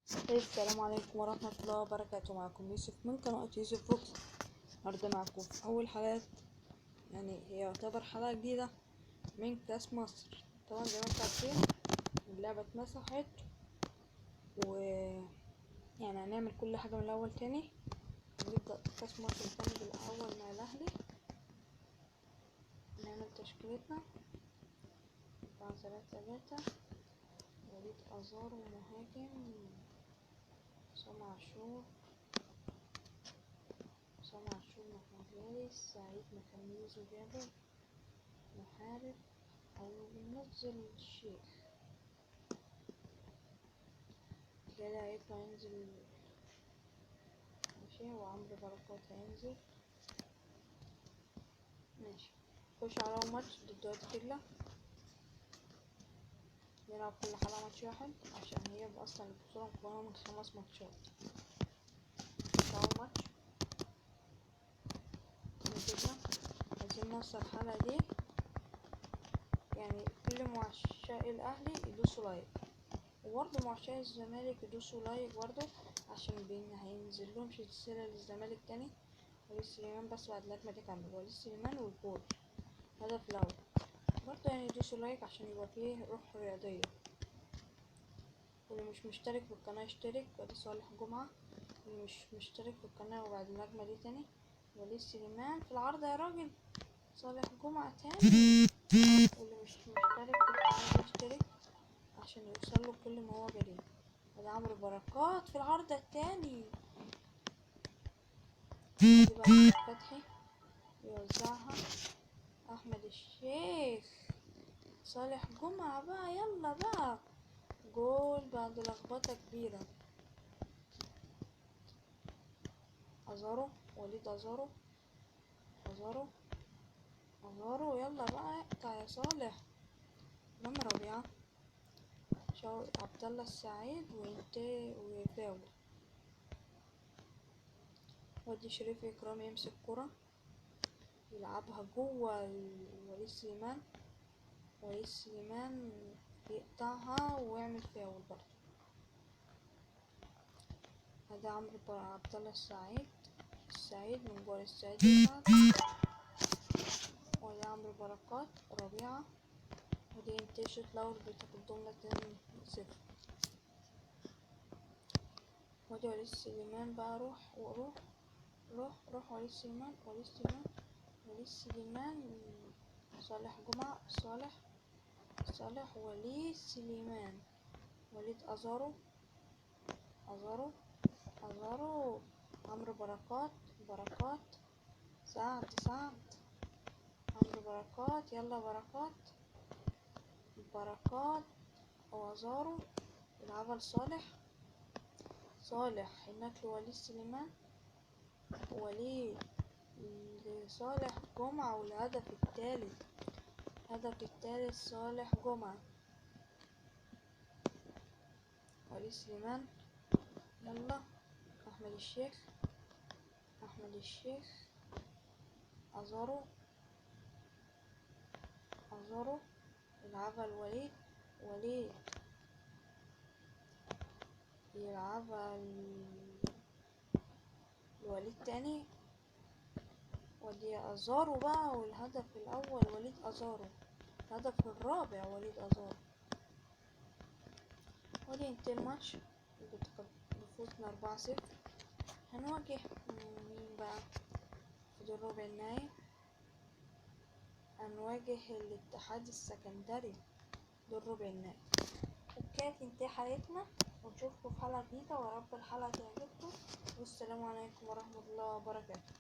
السلام عليكم ورحمة الله وبركاته. معكم يوسف من قناة يوسف فوكس. النهاردة معكم في أول حلقات، يعني هي يعتبر حلقة جديدة من كاس مصر. طبعا زي ما انتم عارفين اللعبة اتمسحت، و يعني هنعمل كل حاجة من الأول تاني. نبدأ كاس مصر تاني بالأول مع الأهلي. نعمل تشكيلتنا 4-3-3. وليد أزارو مهاجم، حسام عاشور، محمود وارث، سعيد مكان ميزو جابر، محارب أو بننزل الشيخ كده هيطلع ينزل ماشي، وعمرو بركات هينزل ماشي. خش على أول ماتش ضد وادي دجلة، نلعب كل حلقة ماتش واحد عشان هي أصلا البطولة مكونة من 5 ماتشات. أول ماتش دجلة، عايزين نوصل الحلقة دي يعني كل معشاق الأهلي يدوسوا لايك، وبرضه معشاق الزمالك يدوسوا لايك برضه عشان هينزلهم سلسلة للزمالك تاني. وليد سليمان بس بعد الهجمة دي كمل وليد سليمان والجول هدف الأول. برضه يعني يدوسوا لايك عشان يبقى فيه روح رياضية. واللي مش مشترك في القناة يشترك. ودي صالح جمعة اللي مش مشترك في القناة، وبعد الهجمة دي تاني وليد سليمان في العرض يا راجل، صالح جمعة تاني. واللي مش مشترك في القناة يشترك عشان يوصله كل ما هو جديد. وده عمرو بركات في العرض التاني، دي بقى أحمد فتحي يوزعها، أحمد الشيخ، صالح جمعة بقى يلا بقى جول بعد لخبطة كبيرة. أزارو، وليد أزارو، يلا بقى اقطع يا صالح. رامي ربيعة، عبد الله السعيد وفاول. ودي شريف إكرام يمسك كرة يلعبها جوه وليد سليمان يقطعها ويعمل فاول برضه. هذا عبد الله السعيد من جوه السعيد يسعد. وده عمرو بركات ربيعة، ودي انتشت لو بتقدمنا 2-0. ودي وليد سليمان بقى روح وليد سليمان صالح جمعة، صالح وليد سليمان، وليد أزارو، عمرو بركات، سعد، عمرو بركات يلا بركات وأزارو يلعبها لصالح، هناك لوليد سليمان، لصالح جمعة. والهدف التالت صالح جمعة. وليد سليمان يلا، أحمد الشيخ، أزارو يلعبها لوليد، يلعبها لوليد تاني. ودي أزارو بقى، والهدف الأول وليد أزارو، الهدف الرابع وليد أزارو. ودي انتهى الماتش بفوزنا 4-0. هنواجه مين بقى في دور ربع النهائي؟ هنواجه الاتحاد السكندري دور ربع النهائي. وبكده تنتهي حلقتنا، ونشوفكم في حلقة جديدة، ورب الحلقة تعجبكم. والسلام عليكم ورحمة الله وبركاته.